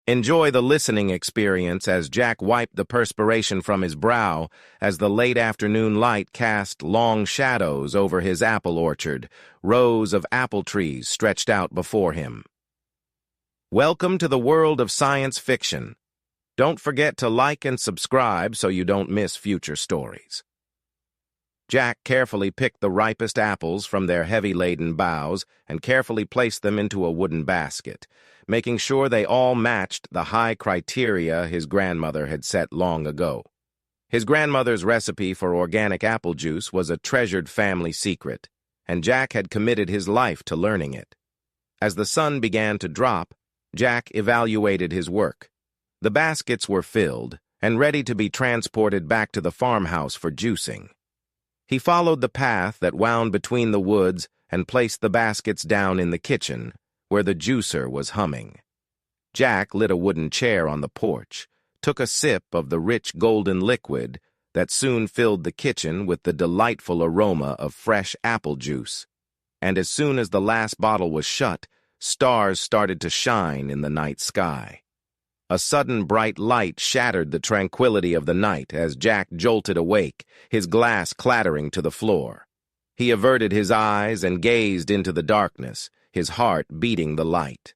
Enjoy the listening experience as Jack wiped the perspiration from his brow as the late afternoon light cast long shadows over his apple orchard, rows of apple trees stretched out before him. Welcome to the world of science fiction. Don't forget to like and subscribe so you don't miss future stories. Jack carefully picked the ripest apples from their heavy-laden boughs and carefully placed them into a wooden basket, making sure they all matched the high criteria his grandmother had set long ago. His grandmother's recipe for organic apple juice was a treasured family secret, and Jack had committed his life to learning it. As the sun began to drop, Jack evaluated his work. The baskets were filled and ready to be transported back to the farmhouse for juicing. He followed the path that wound between the woods and placed the baskets down in the kitchen, where the juicer was humming. Jack lit a wooden chair on the porch, took a sip of the rich golden liquid that soon filled the kitchen with the delightful aroma of fresh apple juice, and as soon as the last bottle was shut, stars started to shine in the night sky. A sudden bright light shattered the tranquility of the night as Jack jolted awake, his glass clattering to the floor. He averted his eyes and gazed into the darkness, his heart beating the light.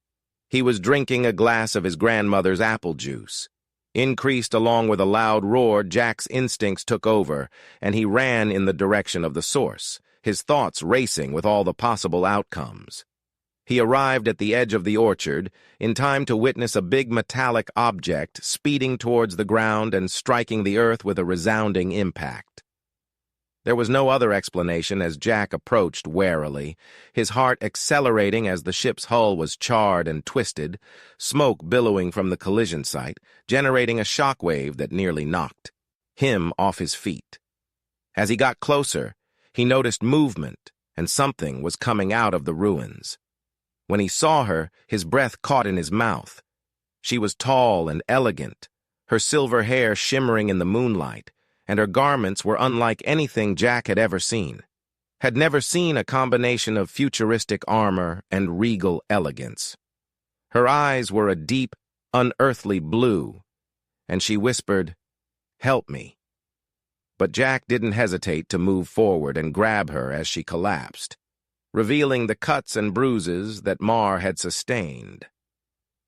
He was drinking a glass of his grandmother's apple juice. Increased along with a loud roar, Jack's instincts took over, and he ran in the direction of the source, his thoughts racing with all the possible outcomes. He arrived at the edge of the orchard in time to witness a big metallic object speeding towards the ground and striking the earth with a resounding impact. There was no other explanation as Jack approached warily, his heart accelerating as the ship's hull was charred and twisted, smoke billowing from the collision site, generating a shockwave that nearly knocked him off his feet. As he got closer, he noticed movement, and something was coming out of the ruins. When he saw her, his breath caught in his mouth. She was tall and elegant, her silver hair shimmering in the moonlight, and her garments were unlike anything Jack had ever seen. Had never seen a combination of futuristic armor and regal elegance. Her eyes were a deep, unearthly blue, and she whispered, "Help me." But Jack didn't hesitate to move forward and grab her as she collapsed, revealing the cuts and bruises that Mar had sustained.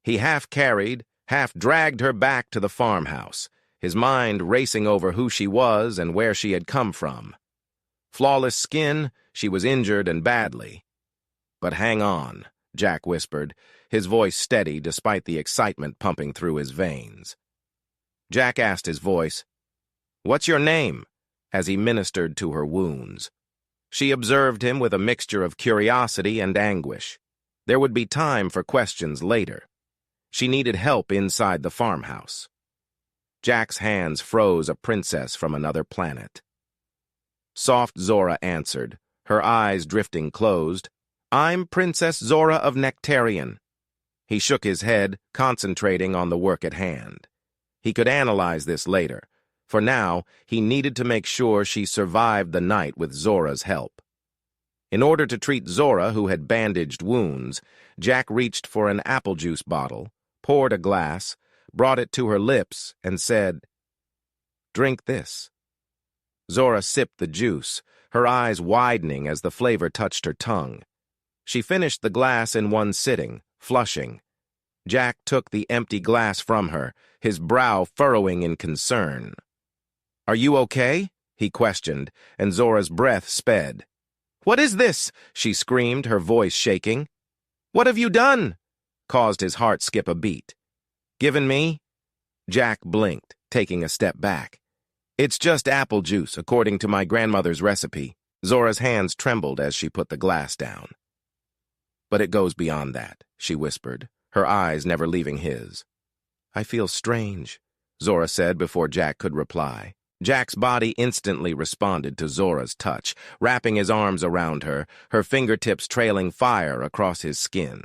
He half-carried, half-dragged her back to the farmhouse, his mind racing over who she was and where she had come from. Flawless skin, she was injured and badly. "But hang on," Jack whispered, his voice steady despite the excitement pumping through his veins. Jack asked his voice, "What's your name?" as he ministered to her wounds. She observed him with a mixture of curiosity and anguish. There would be time for questions later. She needed help inside the farmhouse. Jack's hands froze a princess from another planet. Soft Zora answered, her eyes drifting closed. "I'm Princess Zora of Nectarian." He shook his head, concentrating on the work at hand. He could analyze this later. For now, he needed to make sure she survived the night with Zora's help. In order to treat Zora, who had bandaged wounds, Jack reached for an apple juice bottle, poured a glass, brought it to her lips, and said, "Drink this." Zora sipped the juice, her eyes widening as the flavor touched her tongue. She finished the glass in one sitting, flushing. Jack took the empty glass from her, his brow furrowing in concern. "Are you okay?" he questioned, and Zora's breath sped. "What is this?" she screamed, her voice shaking. "What have you done?" caused his heart skip a beat. "Given me?" Jack blinked, taking a step back. "It's just apple juice, according to my grandmother's recipe." Zora's hands trembled as she put the glass down. "But it goes beyond that," she whispered, her eyes never leaving his. "I feel strange," Zora said before Jack could reply. Jack's body instantly responded to Zora's touch, wrapping his arms around her, her fingertips trailing fire across his skin.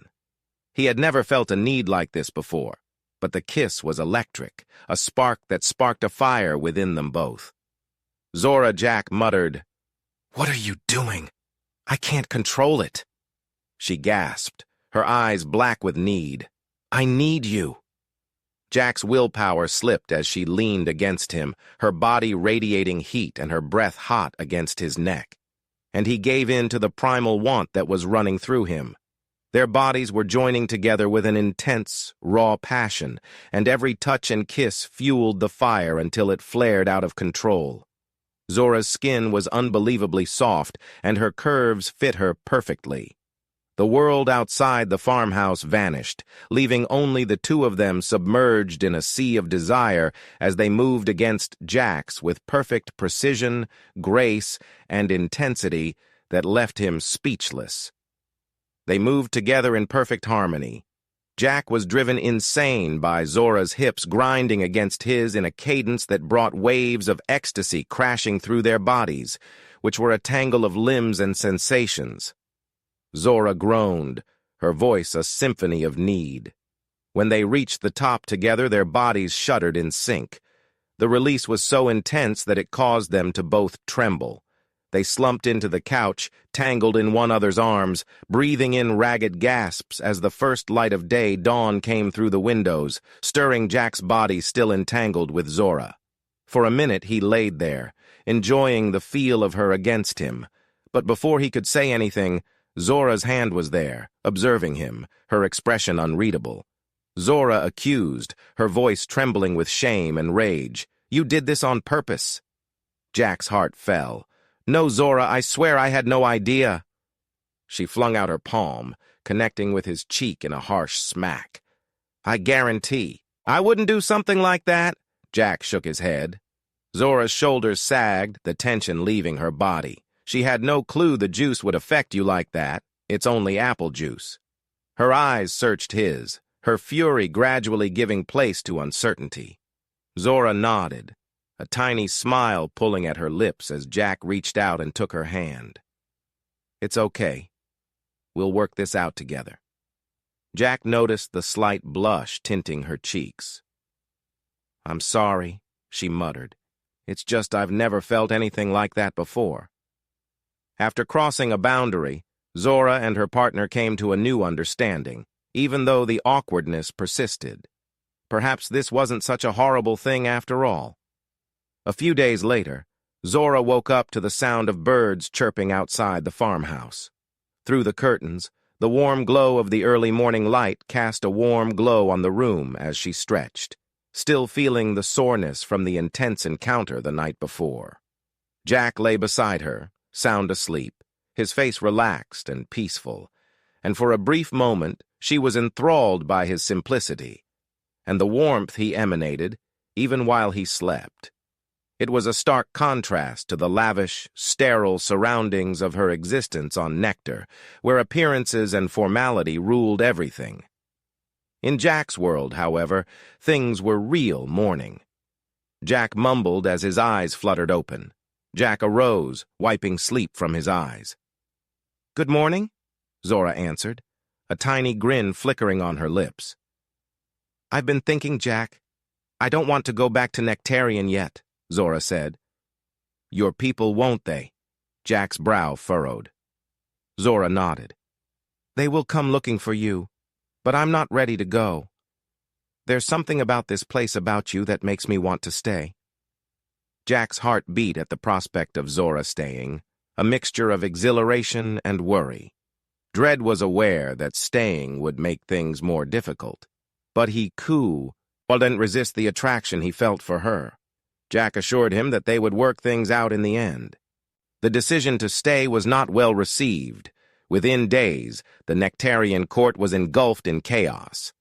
He had never felt a need like this before, but the kiss was electric, a spark that sparked a fire within them both. Zora Jack muttered, "What are you doing? I can't control it." She gasped, her eyes black with need. "I need you." Jack's willpower slipped as she leaned against him, her body radiating heat and her breath hot against his neck. And he gave in to the primal want that was running through him. Their bodies were joining together with an intense, raw passion, and every touch and kiss fueled the fire until it flared out of control. Zora's skin was unbelievably soft, and her curves fit her perfectly. The world outside the farmhouse vanished, leaving only the two of them submerged in a sea of desire as they moved against Jack's with perfect precision, grace, and intensity that left him speechless. They moved together in perfect harmony. Jack was driven insane by Zora's hips grinding against his in a cadence that brought waves of ecstasy crashing through their bodies, which were a tangle of limbs and sensations. Zora groaned, her voice a symphony of need. When they reached the top together, their bodies shuddered in sync. The release was so intense that it caused them to both tremble. They slumped into the couch, tangled in one another's arms, breathing in ragged gasps as the first light of day dawn came through the windows, stirring Jack's body still entangled with Zora. For a minute he laid there, enjoying the feel of her against him. But before he could say anything, Zora's hand was there, observing him, her expression unreadable. Zora accused, her voice trembling with shame and rage. "You did this on purpose." Jack's heart fell. "No, Zora, I swear I had no idea." She flung out her palm, connecting with his cheek in a harsh smack. "I guarantee. I wouldn't do something like that." Jack shook his head. Zora's shoulders sagged, the tension leaving her body. She had no clue the juice would affect you like that. It's only apple juice. Her eyes searched his, her fury gradually giving place to uncertainty. Zora nodded, a tiny smile pulling at her lips as Jack reached out and took her hand. "It's okay. We'll work this out together." Jack noticed the slight blush tinting her cheeks. "I'm sorry," she muttered. "It's just I've never felt anything like that before." After crossing a boundary, Zora and her partner came to a new understanding, even though the awkwardness persisted. Perhaps this wasn't such a horrible thing after all. A few days later, Zora woke up to the sound of birds chirping outside the farmhouse. Through the curtains, the warm glow of the early morning light cast a warm glow on the room as she stretched, still feeling the soreness from the intense encounter the night before. Jack lay beside her, sound asleep, his face relaxed and peaceful, and for a brief moment she was enthralled by his simplicity and the warmth he emanated even while he slept. It was a stark contrast to the lavish, sterile surroundings of her existence on Nectar, where appearances and formality ruled everything. In Jack's world, however, things were real morning. Jack mumbled as his eyes fluttered open. Jack arose, wiping sleep from his eyes. "Good morning," Zora answered, a tiny grin flickering on her lips. "I've been thinking, Jack. I don't want to go back to Nectarian yet," Zora said. "Your people won't they?" Jack's brow furrowed. Zora nodded. "They will come looking for you, but I'm not ready to go. There's something about this place about you that makes me want to stay." Jack's heart beat at the prospect of Zora staying, a mixture of exhilaration and worry. Dredd was aware that staying would make things more difficult, but he couldn't resist the attraction he felt for her. Jack assured him that they would work things out in the end. The decision to stay was not well received. Within days, the Nectarian court was engulfed in chaos.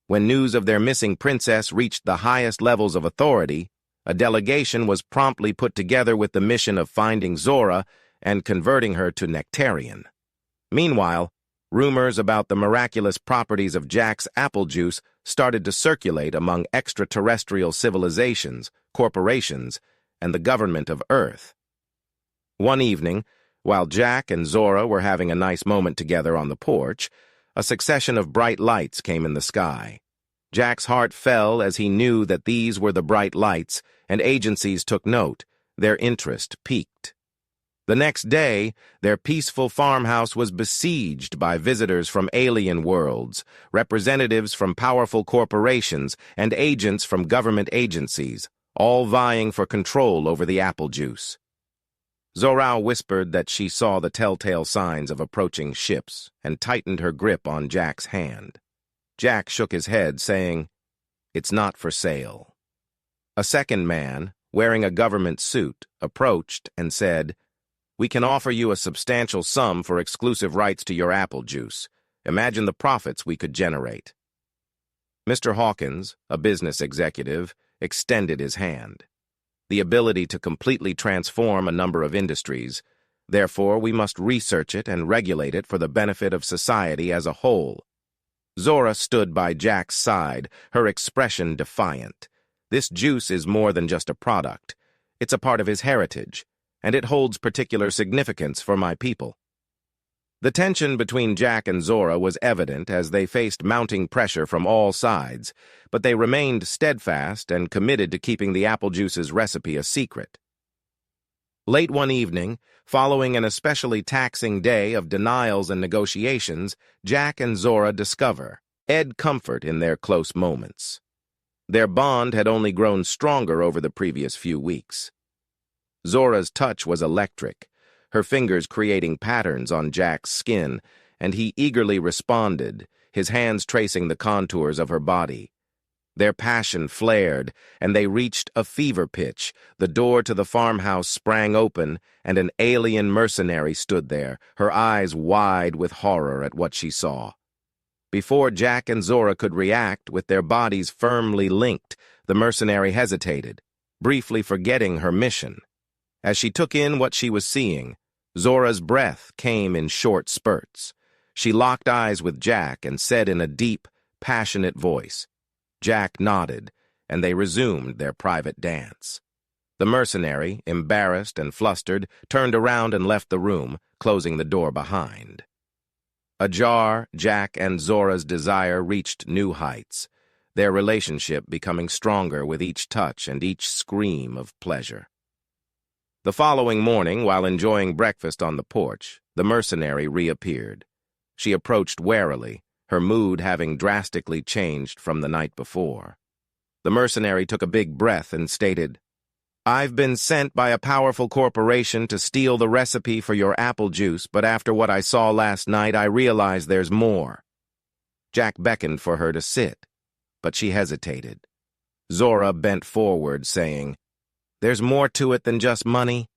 When news of their missing princess reached the highest levels of authority, a delegation was promptly put together with the mission of finding Zora and converting her to Nectarian. Meanwhile, rumors about the miraculous properties of Jack's apple juice started to circulate among extraterrestrial civilizations, corporations, and the government of Earth. One evening, while Jack and Zora were having a nice moment together on the porch, a succession of bright lights came in the sky. Jack's heart fell as he knew that these were the bright lights, and agencies took note, their interest piqued. The next day, their peaceful farmhouse was besieged by visitors from alien worlds, representatives from powerful corporations, and agents from government agencies, all vying for control over the apple juice. Zorao whispered that she saw the telltale signs of approaching ships and tightened her grip on Jack's hand. Jack shook his head, saying, "It's not for sale." A second man, wearing a government suit, approached and said, "We can offer you a substantial sum for exclusive rights to your apple juice. Imagine the profits we could generate." Mr. Hawkins, a business executive, extended his hand. "The ability to completely transform a number of industries. Therefore, we must research it and regulate it for the benefit of society as a whole." Zora stood by Jack's side, her expression defiant. "This juice is more than just a product. It's a part of his heritage, and it holds particular significance for my people." The tension between Jack and Zora was evident as they faced mounting pressure from all sides, but they remained steadfast and committed to keeping the apple juice's recipe a secret. Late one evening, following an especially taxing day of denials and negotiations, Jack and Zora discover comfort in their close moments. Their bond had only grown stronger over the previous few weeks. Zora's touch was electric, her fingers creating patterns on Jack's skin, and he eagerly responded, his hands tracing the contours of her body. Their passion flared, and they reached a fever pitch. The door to the farmhouse sprang open, and an alien mercenary stood there, her eyes wide with horror at what she saw. Before Jack and Zora could react, with their bodies firmly linked, the mercenary hesitated, briefly forgetting her mission. As she took in what she was seeing, Zora's breath came in short spurts. She locked eyes with Jack and said in a deep, passionate voice. Jack nodded, and they resumed their private dance. The mercenary, embarrassed and flustered, turned around and left the room, closing the door behind. Ajar, Jack and Zora's desire reached new heights, their relationship becoming stronger with each touch and each scream of pleasure. The following morning, while enjoying breakfast on the porch, the mercenary reappeared. She approached warily, her mood having drastically changed from the night before. The mercenary took a big breath and stated, "I've been sent by a powerful corporation to steal the recipe for your apple juice, but after what I saw last night, I realize there's more." Jack beckoned for her to sit, but she hesitated. Zora bent forward, saying, "There's more to it than just money."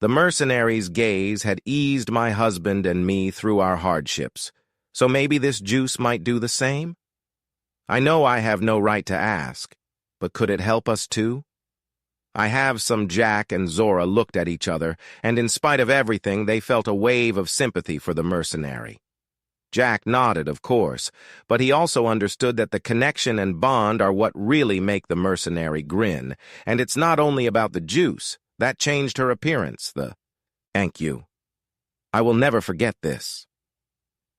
The mercenary's gaze had eased my husband and me through our hardships, so maybe this juice might do the same? I know I have no right to ask, but could it help us too? I have some. Jack and Zora looked at each other, and in spite of everything, they felt a wave of sympathy for the mercenary. Jack nodded, of course, but he also understood that the connection and bond are what really make the mercenary grin, and it's not only about the juice. That changed her appearance, "Thank you. I will never forget this."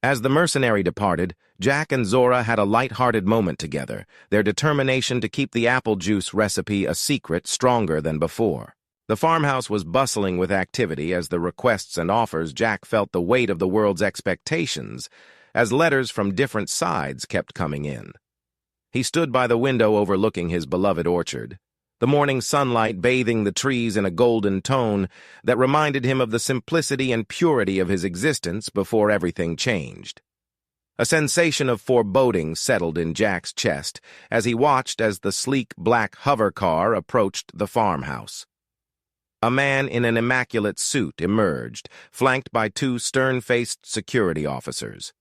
As the mercenary departed, Jack and Zora had a light-hearted moment together, their determination to keep the apple juice recipe a secret stronger than before. The farmhouse was bustling with activity as the requests and offers. Jack felt the weight of the world's expectations as letters from different sides kept coming in. He stood by the window overlooking his beloved orchard, the morning sunlight bathing the trees in a golden tone that reminded him of the simplicity and purity of his existence before everything changed. A sensation of foreboding settled in Jack's chest as he watched as the sleek black hover car approached the farmhouse. A man in an immaculate suit emerged, flanked by two stern-faced security officers.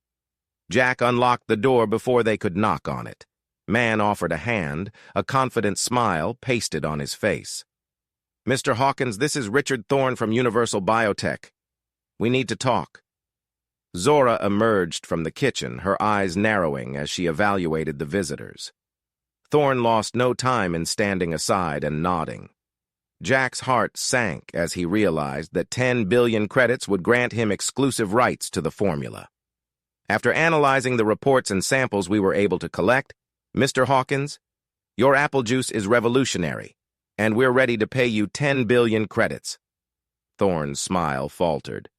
Jack unlocked the door before they could knock on it. Man offered a hand, a confident smile pasted on his face. "Mr. Hawkins, this is Richard Thorne from Universal Biotech. We need to talk." Zora emerged from the kitchen, her eyes narrowing as she evaluated the visitors. Thorne lost no time in standing aside and nodding. Jack's heart sank as he realized that 10 billion credits would grant him exclusive rights to the formula. After analyzing the reports and samples we were able to collect, "Mr. Hawkins, your apple juice is revolutionary, and we're ready to pay you 10 billion credits." Thorne's smile faltered.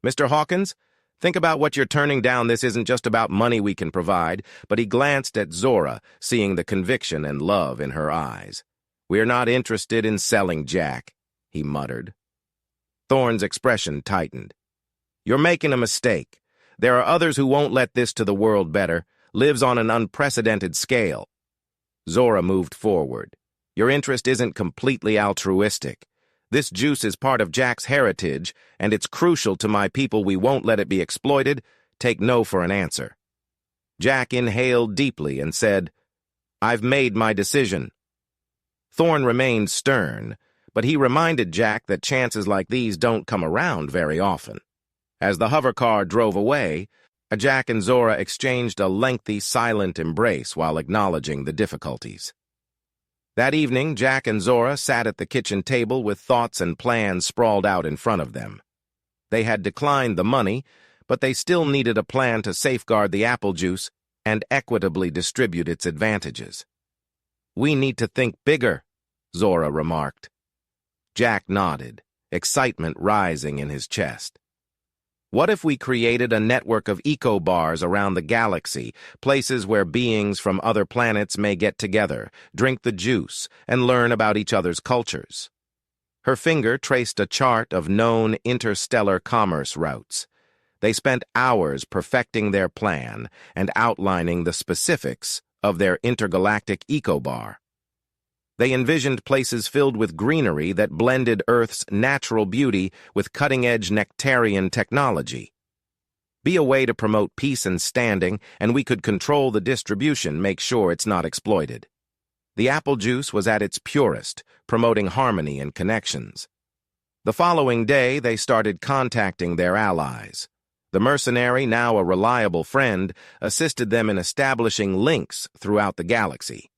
"Mr. Hawkins, think about what you're turning down. This isn't just about money we can provide," but he glanced at Zora, seeing the conviction and love in her eyes. "We're not interested in selling Jack," he muttered. Thorne's expression tightened. "You're making a mistake. There are others who won't let this to the world better, lives on an unprecedented scale." Zora moved forward. "Your interest isn't completely altruistic. This juice is part of Jack's heritage, and it's crucial to my people. We won't let it be exploited. Take no for an answer." Jack inhaled deeply and said, "I've made my decision." Thorne remained stern, but he reminded Jack that chances like these don't come around very often. As the hovercar drove away, Jack and Zora exchanged a lengthy, silent embrace while acknowledging the difficulties. That evening, Jack and Zora sat at the kitchen table with thoughts and plans sprawled out in front of them. They had declined the money, but they still needed a plan to safeguard the apple juice and equitably distribute its advantages. "We need to think bigger," Zora remarked. Jack nodded, excitement rising in his chest. "What if we created a network of eco-bars around the galaxy, places where beings from other planets may get together, drink the juice, and learn about each other's cultures?" Her finger traced a chart of known interstellar commerce routes. They spent hours perfecting their plan and outlining the specifics of their intergalactic eco-bar. They envisioned places filled with greenery that blended Earth's natural beauty with cutting-edge nectarian technology. Be a way to promote peace and standing, and we could control the distribution, make sure it's not exploited. The apple juice was at its purest, promoting harmony and connections. The following day, they started contacting their allies. The mercenary, now a reliable friend, assisted them in establishing links throughout the galaxy.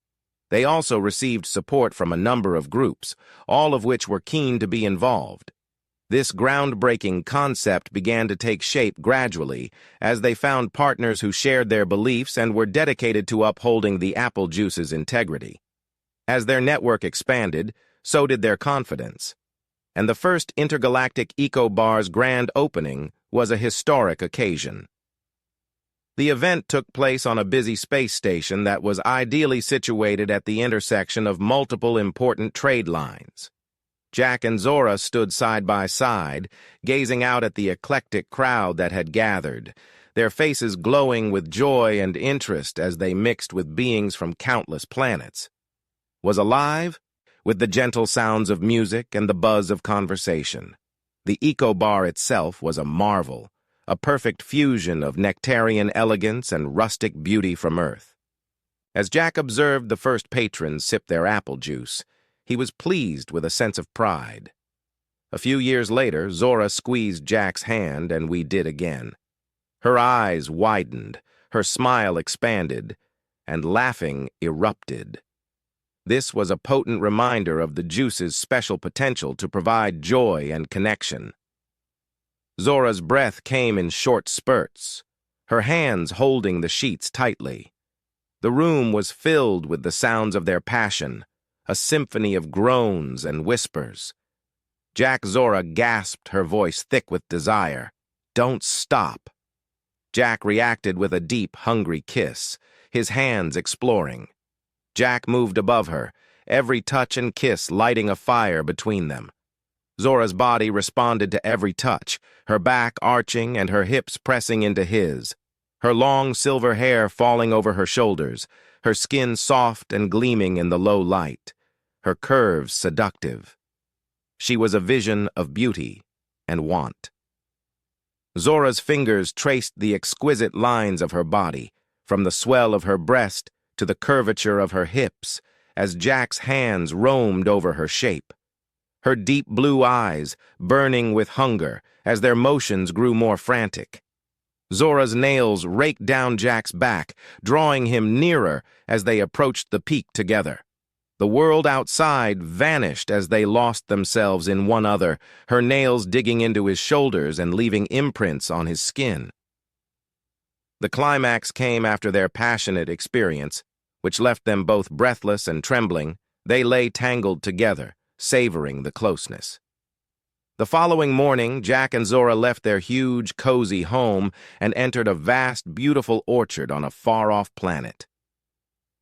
They also received support from a number of groups, all of which were keen to be involved. This groundbreaking concept began to take shape gradually as they found partners who shared their beliefs and were dedicated to upholding the apple juice's integrity. As their network expanded, so did their confidence. And the first intergalactic eco-bar's grand opening was a historic occasion. The event took place on a busy space station that was ideally situated at the intersection of multiple important trade lines. Jack and Zora stood side by side, gazing out at the eclectic crowd that had gathered, their faces glowing with joy and interest as they mixed with beings from countless planets. Was alive, with the gentle sounds of music and the buzz of conversation. The eco-bar itself was a marvel, a perfect fusion of nectarian elegance and rustic beauty from Earth. As Jack observed the first patrons sip their apple juice, he was pleased with a sense of pride. A few years later, Zora squeezed Jack's hand, and we did again. Her eyes widened, her smile expanded, and laughing erupted. This was a potent reminder of the juice's special potential to provide joy and connection. Zora's breath came in short spurts, her hands holding the sheets tightly. The room was filled with the sounds of their passion, a symphony of groans and whispers. Zora gasped, her voice thick with desire. "Don't stop." Jack reacted with a deep, hungry kiss, his hands exploring. Jack moved above her, every touch and kiss lighting a fire between them. Zora's body responded to every touch, her back arching and her hips pressing into his, her long silver hair falling over her shoulders, her skin soft and gleaming in the low light, her curves seductive. She was a vision of beauty and want. Zora's fingers traced the exquisite lines of her body, from the swell of her breast to the curvature of her hips, as Jack's hands roamed over her shape. Her deep blue eyes burning with hunger as their motions grew more frantic. Zora's nails raked down Jack's back, drawing him nearer as they approached the peak together. The world outside vanished as they lost themselves in one other, her nails digging into his shoulders and leaving imprints on his skin. The climax came after their passionate experience, which left them both breathless and trembling. They lay tangled together, savoring the closeness. The following morning, Jack and Zora left their huge, cozy home and entered a vast, beautiful orchard on a far-off planet.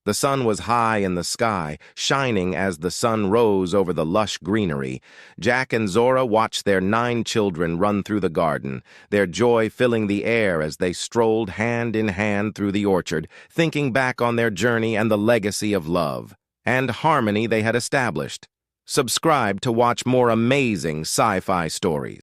The sun was high in the sky, shining as the sun rose over the lush greenery. Jack and Zora watched their 9 children run through the garden, their joy filling the air as they strolled hand in hand through the orchard, thinking back on their journey and the legacy of love and harmony they had established. Subscribe to watch more amazing sci-fi stories.